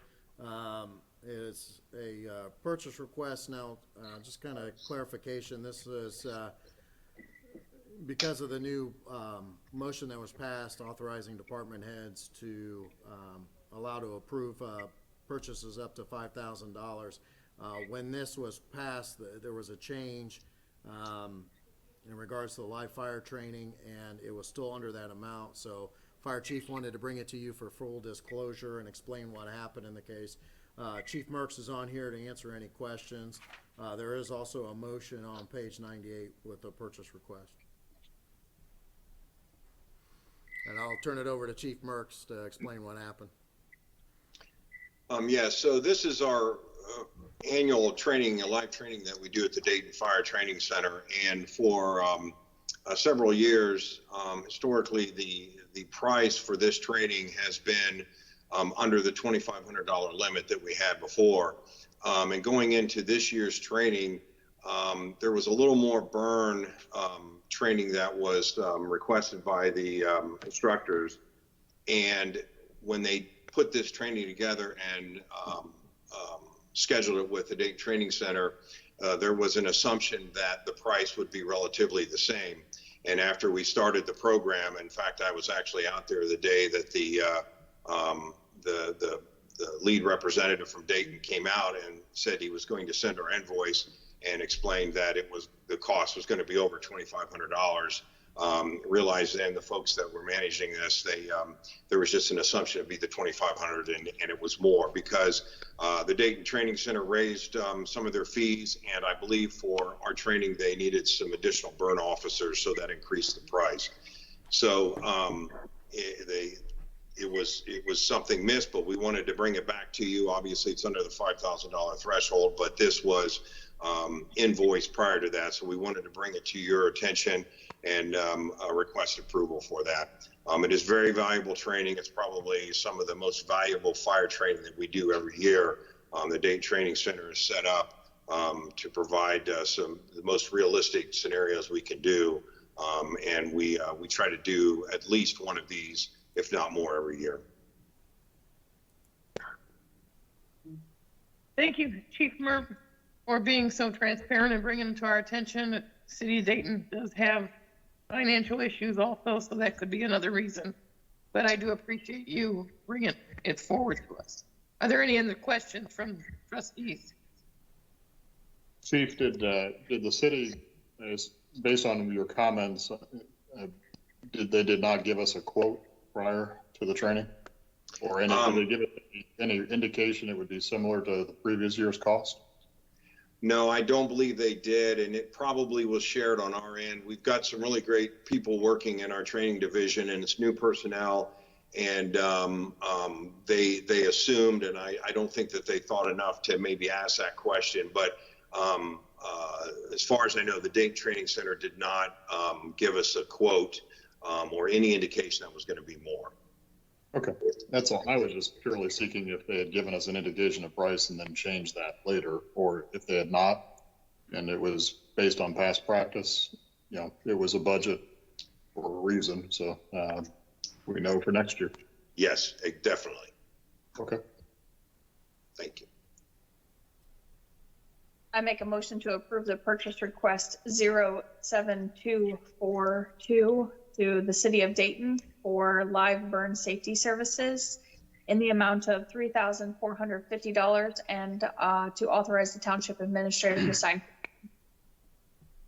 S2: Is a purchase request. Now, just kind of clarification. This is because of the new motion that was passed authorizing department heads to allow to approve purchases up to $5,000. When this was passed, there was a change in regards to the live fire training, and it was still under that amount. So Fire Chief wanted to bring it to you for full disclosure and explain what happened in the case. Chief Merckx is on here to answer any questions. There is also a motion on page 98 with a purchase request. And I'll turn it over to Chief Merckx to explain what happened.
S12: Yes, so this is our annual training, live training that we do at the Dayton Fire Training Center. And for several years, historically, the price for this training has been under the $2,500 limit that we had before. And going into this year's training, there was a little more burn training that was requested by the instructors. And when they put this training together and scheduled it with the Dayton Training Center, there was an assumption that the price would be relatively the same. And after we started the program, in fact, I was actually out there the day that the lead representative from Dayton came out and said he was going to send our invoice and explained that the cost was going to be over $2,500. Realized then the folks that were managing this, there was just an assumption it'd be the $2,500, and it was more because the Dayton Training Center raised some of their fees, and I believe for our training they needed some additional burn officers, so that increased the price. So it was something missed, but we wanted to bring it back to you. Obviously, it's under the $5,000 threshold, but this was invoiced prior to that, so we wanted to bring it to your attention and request approval for that. It is very valuable training. It's probably some of the most valuable fire training that we do every year. The Dayton Training Center is set up to provide the most realistic scenarios we can do, and we try to do at least one of these, if not more, every year.
S1: Thank you, Chief Merckx, for being so transparent and bringing it to our attention. The City of Dayton does have financial issues also, so that could be another reason. But I do appreciate you bringing it forward to us. Are there any other questions from trustees?
S3: Chief, did the city, as based on your comments, they did not give us a quote prior to the training? Or any, did they give it any indication it would be similar to the previous year's cost?
S12: No, I don't believe they did, and it probably was shared on our end. We've got some really great people working in our training division, and it's new personnel, and they assumed, and I don't think that they thought enough to maybe ask that question. But as far as I know, the Dayton Training Center did not give us a quote or any indication that was going to be more.
S3: Okay, that's all. I was just purely seeking if they had given us an indication of price and then changed that later, or if they had not, and it was based on past practice, you know, it was a budget for a reason, so we know for next year.
S12: Yes, definitely.
S3: Okay.
S12: Thank you.
S5: I make a motion to approve the purchase request 07242 to the city of Dayton for live burn safety services in the amount of $3,450 and to authorize the township administrator to sign.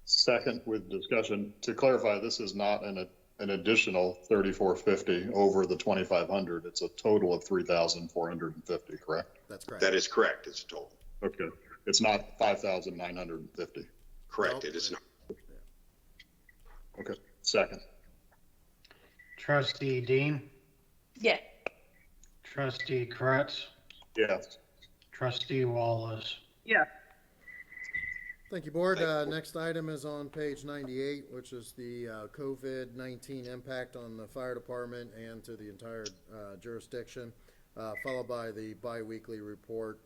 S3: Second, with discussion, to clarify, this is not an additional $3,450 over the $2,500. It's a total of $3,450, correct?
S2: That's correct.
S12: That is correct. It's a total.
S3: Okay. It's not $5,950.
S12: Correct.
S2: Nope.
S12: It is not.
S3: Okay. Second.
S4: Trustee Dean,
S5: Yeah.
S4: trustee Kretz,
S3: Yes.
S4: trustee Wallace.
S1: Yeah.
S2: Thank you, board. Next item is on page 98, which is the COVID-19 impact on the fire department and to the entire jurisdiction, followed by the biweekly report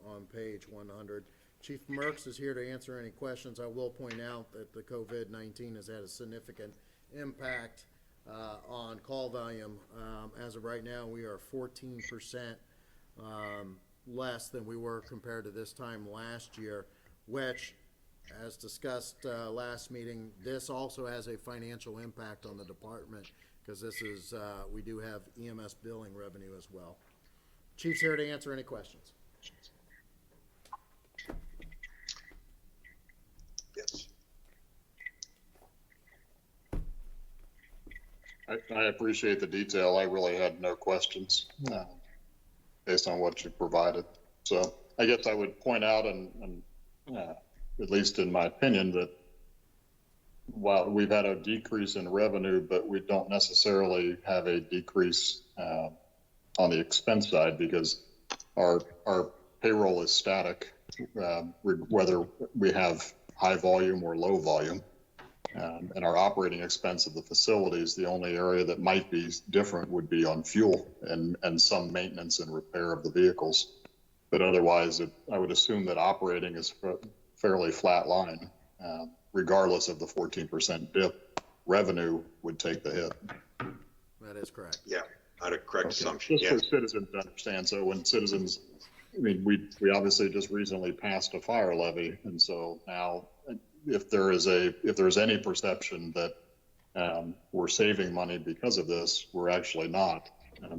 S2: on page 100. Chief Merckx is here to answer any questions. I will point out that the COVID-19 has had a significant impact on call volume. As of right now, we are 14% less than we were compared to this time last year, which, as discussed last meeting, this also has a financial impact on the department because this is, we do have EMS billing revenue as well. Chief's here to answer any questions.
S12: Yes.
S3: I appreciate the detail. I really had no questions based on what you provided. So I guess I would point out, and at least in my opinion, that while we've had a decrease in revenue, but we don't necessarily have a decrease on the expense side because our payroll is static, whether we have high volume or low volume. And our operating expense of the facilities, the only area that might be different would be on fuel and some maintenance and repair of the vehicles. But otherwise, I would assume that operating is fairly flat line, regardless of the 14% dip. Revenue would take the hit.
S2: That is correct.
S12: Yeah, not a correct assumption.
S3: Just for citizens to understand. So when citizens, I mean, we obviously just recently passed a fire levy, and so now if there's any perception that we're saving money because of this, we're actually not.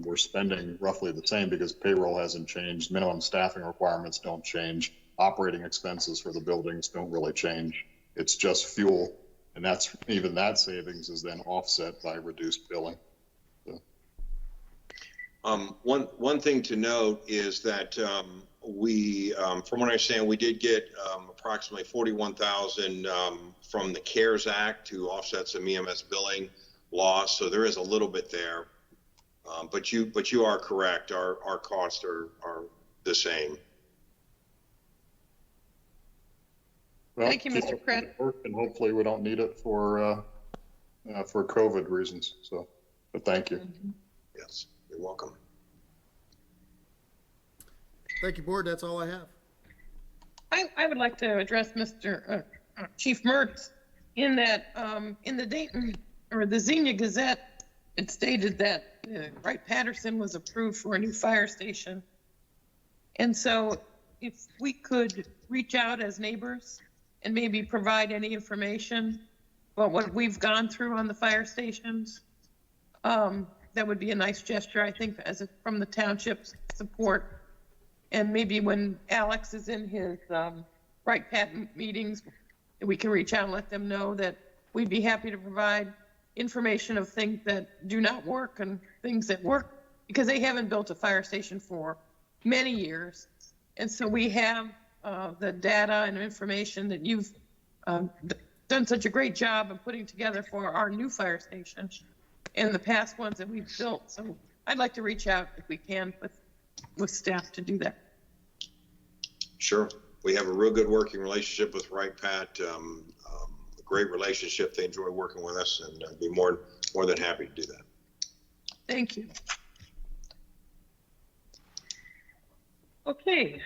S3: We're spending roughly the same because payroll hasn't changed, minimum staffing requirements don't change, operating expenses for the buildings don't really change. It's just fuel, and that's even that savings is then offset by reduced billing. So.
S12: One thing to note is that we, from what I understand, we did get approximately $41,000 from the CARES Act to offset some EMS billing loss. So there is a little bit there, but you are correct. Our costs are the same.
S3: Well,
S1: Thank you, Mr. Pratt.
S3: And hopefully we don't need it for COVID reasons. So, but thank you.
S12: Yes, you're welcome.
S2: Thank you, board. That's all I have.
S1: I would like to address Mr. Chief Merckx in that in the Dayton or the Xenia Gazette, it stated that Wright-Patterson was approved for a new fire station. And so if we could reach out as neighbors and maybe provide any information about what we've gone through on the fire stations, that would be a nice gesture, I think, from the township's support. And maybe when Alex is in his Wright-Patton meetings, we can reach out and let them know that we'd be happy to provide information of things that do not work and things that work, because they haven't built a fire station for many years. And so we have the data and information that you've done such a great job of putting together for our new fire station and the past ones that we've built. So I'd like to reach out if we can with staff to do that.
S12: Sure. We have a real good working relationship with Right Pat. A great relationship. They enjoy working with us, and I'd be more than happy to do that.
S1: Thank you. Okay.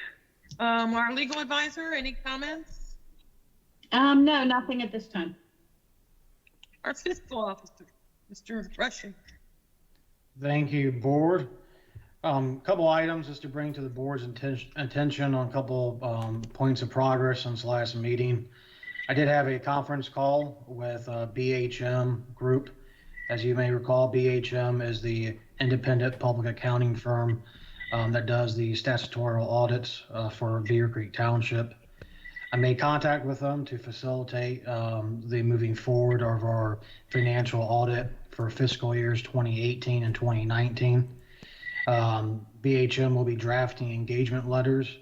S1: Our legal advisor, any comments?
S6: No, nothing at this time.
S1: Our fiscal officer, Mr. Rushing.
S4: Thank you, board. Couple items just to bring to the board's attention on a couple points of progress since last meeting. I did have a conference call with BHM Group. As you may recall, BHM is the independent public accounting firm that does the statutory audits for Beavercreek Township. I made contact with them to facilitate the moving forward of our financial audit for fiscal years 2018 and 2019. BHM will be drafting engagement letters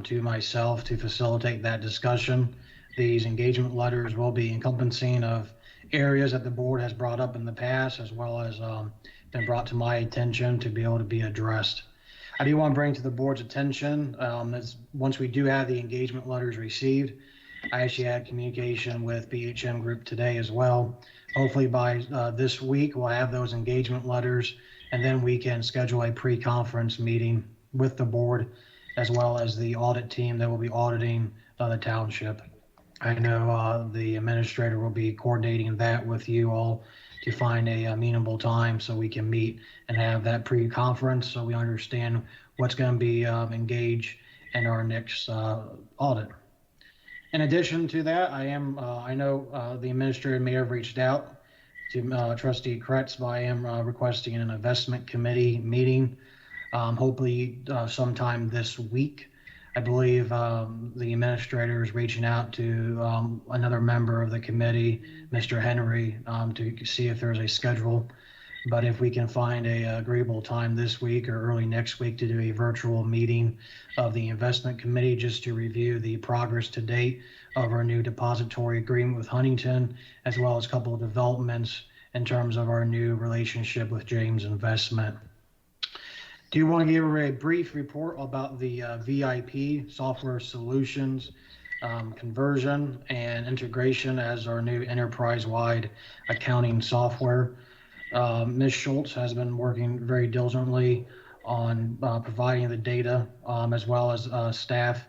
S4: to myself to facilitate that discussion. These engagement letters will be encompassing of areas that the board has brought up in the past, as well as been brought to my attention to be able to be addressed. I do want to bring to the board's attention, once we do have the engagement letters received, I actually had communication with BHM Group today as well. Hopefully by this week, we'll have those engagement letters, and then we can schedule a pre-conference meeting with the board, as well as the audit team that will be auditing the township. I know the administrator will be coordinating that with you all to find a amenable time so we can meet and have that pre-conference so we understand what's going to be engaged in our next audit. In addition to that, I know the administrator may have reached out to Trustee Kretz, but I am requesting an investment committee meeting, hopefully sometime this week. I believe the administrator is reaching out to another member of the committee, Mr. Henry, to see if there's a schedule. But if we can find a agreeable time this week or early next week to do a virtual meeting of the investment committee just to review the progress to date of our new depository agreement with Huntington, as well as a couple of developments in terms of our new relationship with James Investment. Do you want to give a brief report about the VIP software solutions conversion and integration as our new enterprise-wide accounting software? Ms. Schultz has been working very diligently on providing the data, as well as staff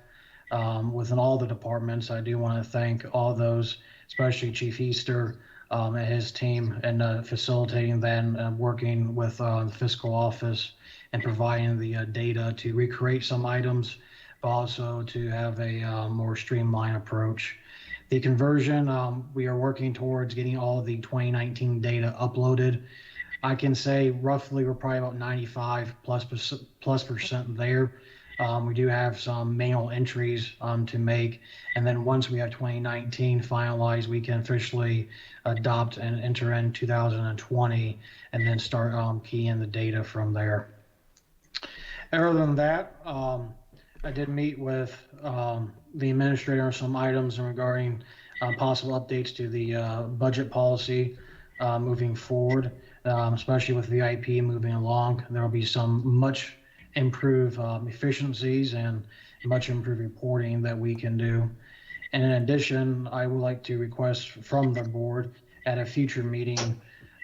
S4: within all the departments. I do want to thank all those, especially Chief Easter and his team, and facilitating that and working with the fiscal office and providing the data to recreate some items, but also to have a more streamlined approach. The conversion, we are working towards getting all of the 2019 data uploaded. I can say roughly we're probably about 95% there. We do have some manual entries to make, and then once we have 2019 finalized, we can officially adopt and enter in 2020, and then start keying the data from there. Other than that, I did meet with the administrator on some items regarding possible updates to the budget policy moving forward, especially with VIP moving along. There will be some much improved efficiencies and much improved reporting that we can do. And in addition, I would like to request from the board at a future meeting,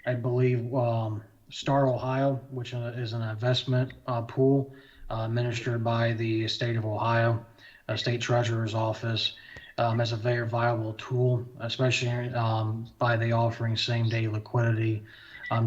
S4: I believe Star Ohio, which is an investment pool administered by the state of Ohio, state treasurer's office, as a very viable tool, especially by the offering same-day liquidity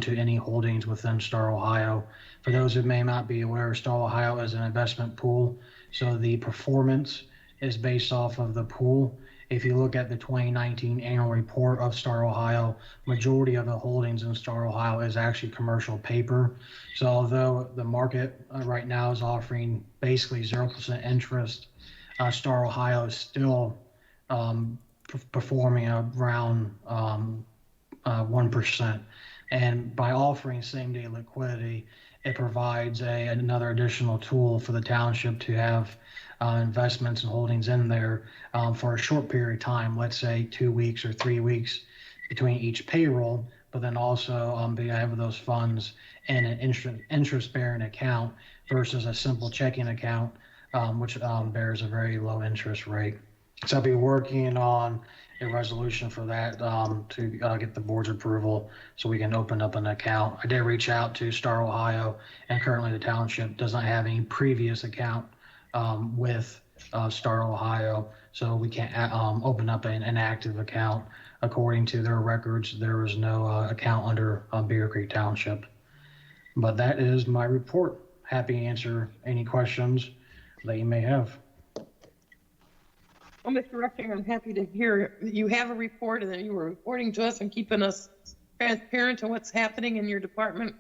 S4: to any holdings within Star Ohio. For those who may not be aware, Star Ohio is an investment pool, so the performance is based off of the pool. If you look at the 2019 annual report of Star Ohio, majority of the holdings in Star Ohio is actually commercial paper. So although the market right now is offering basically 0% interest, Star Ohio is still performing around 1%. And by offering same-day liquidity, it provides another additional tool for the township to have investments and holdings in there for a short period of time, let's say 2 weeks or 3 weeks between each payroll, but then also be have those funds in an interest-bearing account versus a simple checking account, which bears a very low interest rate. So I'll be working on a resolution for that to get the board's approval so we can open up an account. I did reach out to Star Ohio, and currently the township does not have any previous account with Star Ohio, so we can't open up an active account. According to their records, there was no account under Beavercreek Township. But that is my report. Happy to answer any questions that you may have.
S1: Well, Mr. Rushing, I'm happy to hear that you have a report and that you were reporting to us and keeping us transparent to what's happening in your department.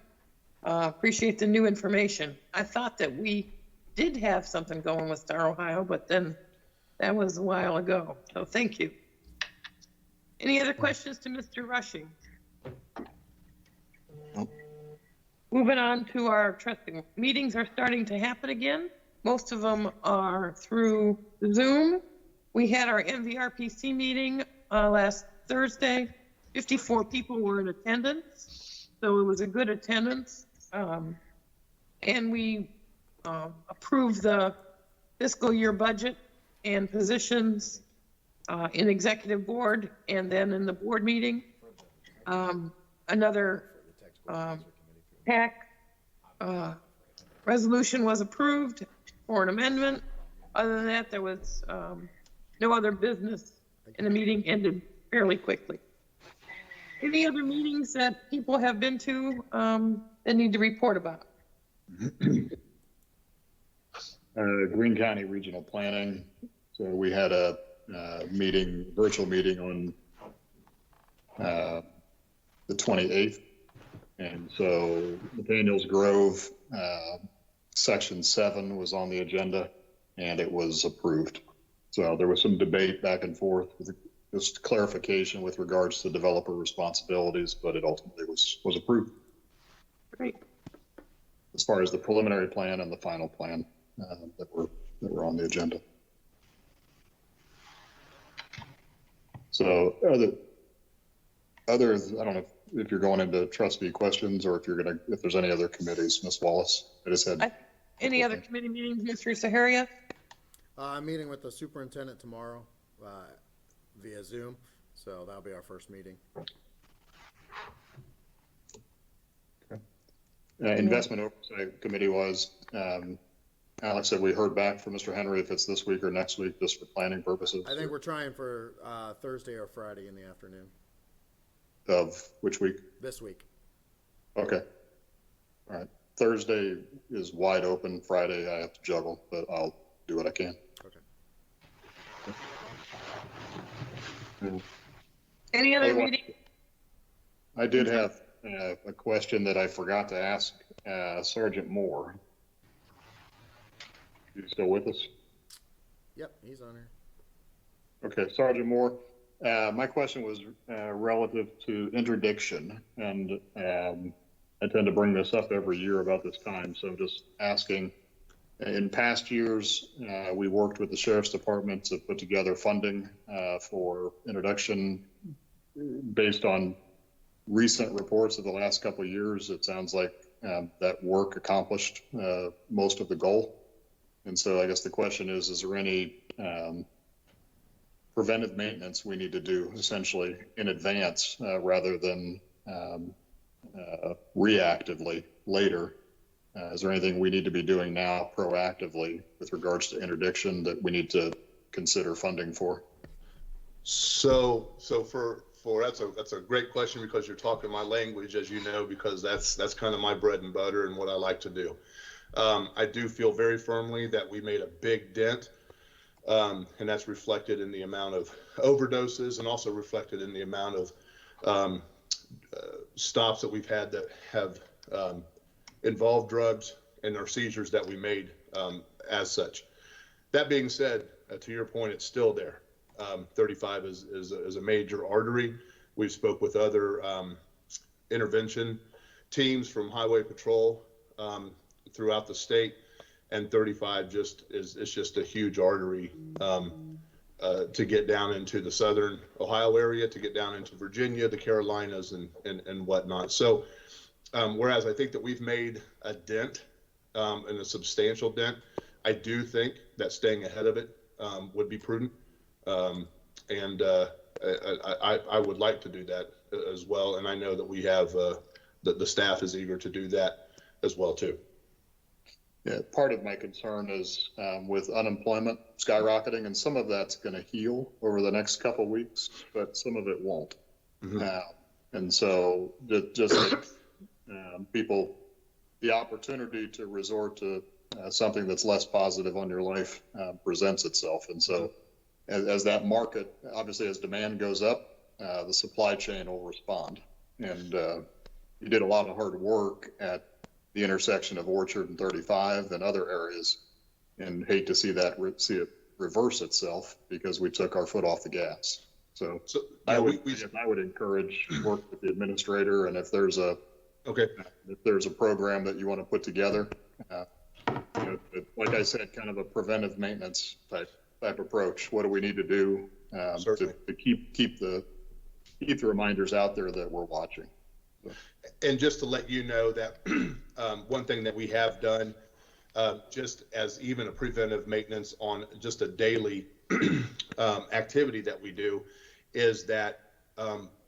S1: Appreciate the new information. I thought that we did have something going with Star Ohio, but then that was a while ago. So thank you. Any other questions to Mr. Rushing?
S3: Nope.
S1: Moving on to our trustee meetings are starting to happen again. Most of them are through Zoom. We had our MVRPC meeting last Thursday. 54 people were in attendance, so it was a good attendance. And we approved the fiscal year budget and positions in executive board and then in the board meeting. Another tax resolution was approved for an amendment. Other than that, there was no other business, and the meeting ended fairly quickly. Any other meetings that people have been to that need to report about?
S3: Greene County Regional Planning. So we had a virtual meeting on the 28th. And so Nathaniel's Grove, Section 7 was on the agenda and it was approved. So there was some debate back and forth with just clarification with regards to developer responsibilities, but it ultimately was approved.
S1: Great.
S3: As far as the preliminary plan and the final plan that were on the agenda. So I don't know if you're going into trustee questions or if there's any other committees, Ms. Wallace. I just had.
S1: Any other committee meetings, Mr. Saharia?
S2: I'm meeting with the superintendent tomorrow via Zoom, so that'll be our first meeting.
S3: Investment Oversight Committee was, Alex said we heard back from Mr. Henry if it's this week or next week, just for planning purposes.
S2: I think we're trying for Thursday or Friday in the afternoon.
S3: Of which week?
S2: This week.
S3: Okay. All right. Thursday is wide open. Friday I have to juggle, but I'll do what I can.
S2: Okay.
S1: Any other meeting?
S3: I did have a question that I forgot to ask Sergeant Moore. You still with us?
S2: Yep, he's on here.
S3: Okay, Sergeant Moore. My question was relative to interdiction, and I tend to bring this up every year about this time, so just asking. In past years, we worked with the Sheriff's Department to put together funding for interdiction based on recent reports of the last couple of years. It sounds like that work accomplished most of the goal. And so I guess the question is there any preventive maintenance we need to do essentially in advance rather than reactively later? Is there anything we need to be doing now proactively with regards to interdiction that we need to consider funding for?
S7: So that's a great question because you're talking my language, as you know, because that's kind of my bread and butter and what I like to do. I do feel very firmly that we made a big dent, and that's reflected in the amount of overdoses and also reflected in the amount of stops that we've had that have involved drugs and our seizures that we made as such. That being said, to your point, it's still there. 35 is a major artery. We've spoke with other intervention teams from Highway Patrol throughout the state, and 35 is just a huge artery to get down into the southern Ohio area, to get down into Virginia, the Carolinas, and whatnot. So whereas I think that we've made a dent, and a substantial dent, I do think that staying ahead of it would be prudent. And I would like to do that as well. And I know that we have, the staff is eager to do that as well too.
S3: Yeah, part of my concern is with unemployment skyrocketing, and some of that's going to heal over the next couple weeks, but some of it won't. And so just people, the opportunity to resort to something that's less positive on your life presents itself. And so as that market, obviously as demand goes up, the supply chain will respond. And you did a lot of hard work at the intersection of Orchard and 35 and other areas, and hate to see that see it reverse itself because we took our foot off the gas. So yeah, I would encourage work with the administrator, and if there's a program that you want to put together, like I said, kind of a preventive maintenance type approach. What do we need to do to keep the reminders out there that we're watching?
S7: And just to let you know that one thing that we have done, just as even a preventive maintenance on just a daily activity that we do, is that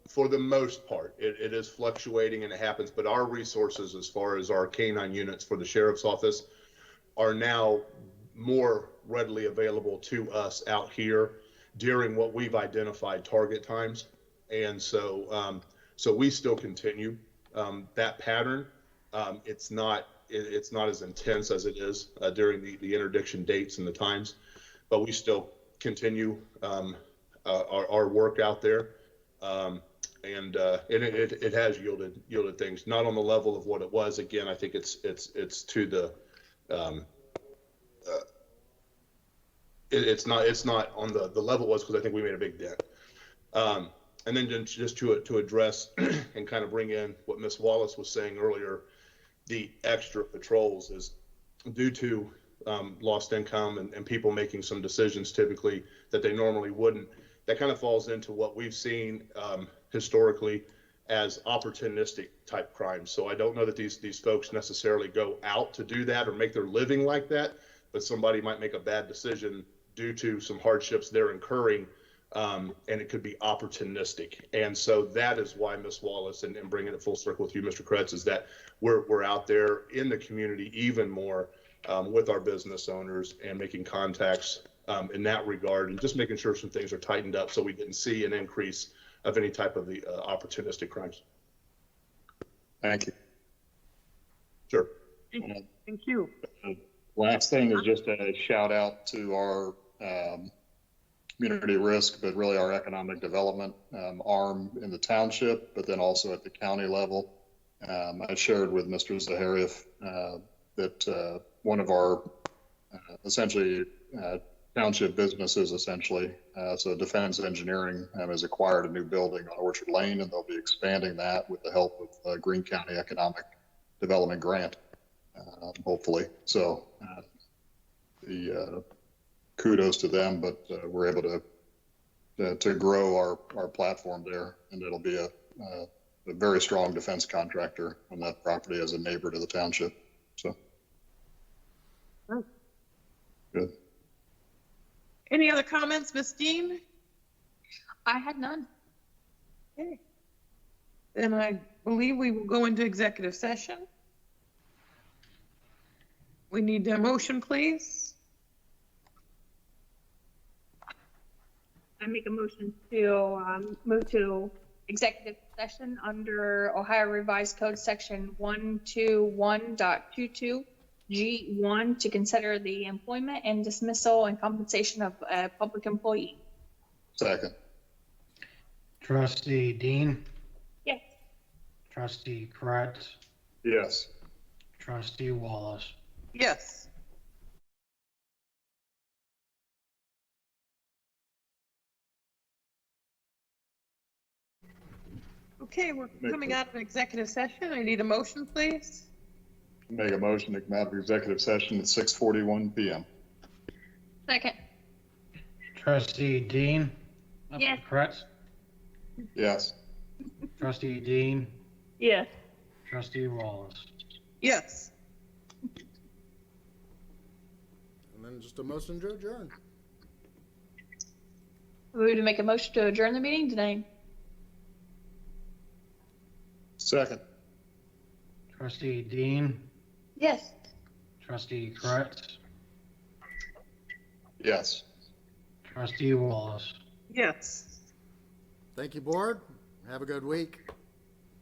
S7: for the most part, it is fluctuating and it happens, but our resources as far as our canine units for the sheriff's office are now more readily available to us out here during what we've identified target times. And so so we still continue that pattern. It's not as intense as it is during the interdiction dates and the times, but we still continue our work out there. And it has yielded things, not on the level of what it was. Again, I think it's to the it's not on the level it was, because I think we made a big dent. And then just to address and kind of bring in what Ms. Wallace was saying earlier, the extra patrols is due to lost income and people making some decisions typically that they normally wouldn't. That kind of falls into what we've seen historically as opportunistic type crimes. So I don't know that these folks necessarily go out to do that or make their living like that, but somebody might make a bad decision due to some hardships they're incurring. And it could be opportunistic. And so that is why, Ms. Wallace, and bringing it full circle with you, Mr. Kretz, is that we're out there in the community even more with our business owners and making contacts in that regard, and just making sure some things are tightened up so we didn't see an increase of any type of the opportunistic crimes.
S3: Thank you.
S7: Sure.
S1: Thank you.
S3: Last thing is just a shout out to our community risk, but really our economic development arm in the township, but then also at the county level. I shared with Mr. Zahariev that one of our essentially township businesses, so Defense Engineering has acquired a new building on Orchard Lane, and they'll be expanding that with the help of Greene County Economic Development Grant, hopefully. So the kudos to them, but we're able to grow our platform there, and it'll be a very strong defense contractor on that property as a neighbor to the township. So good.
S1: Any other comments, Ms. Dean?
S5: I had none.
S1: Okay. Then I believe we will go into executive session. We need a motion, please.
S5: I make a motion to move to executive session under Ohio Revised Code Section 121.22 G1 to consider the employment and dismissal and compensation of a public employee.
S3: Second.
S4: Trustee Dean,
S5: Yes.
S4: Trustee Kretz,
S3: Yes.
S4: Trustee Wallace.
S1: Yes. Okay, we're coming out of executive session. I need a motion, please.
S3: Make a motion to come out of executive session at 6:41 PM.
S5: Second.
S4: Trustee Dean?
S5: Yes.
S4: Correct?
S3: Yes.
S4: Trustee Dean?
S5: Yes.
S4: Trustee Wallace?
S1: Yes.
S2: And then just a motion to adjourn.
S5: We would make a motion to adjourn the meeting today.
S3: Second.
S4: Trustee Dean?
S5: Yes.
S4: Trustee Correct?
S3: Yes.
S4: Trustee Wallace?
S1: Yes.
S2: Thank you, board. Have a good week.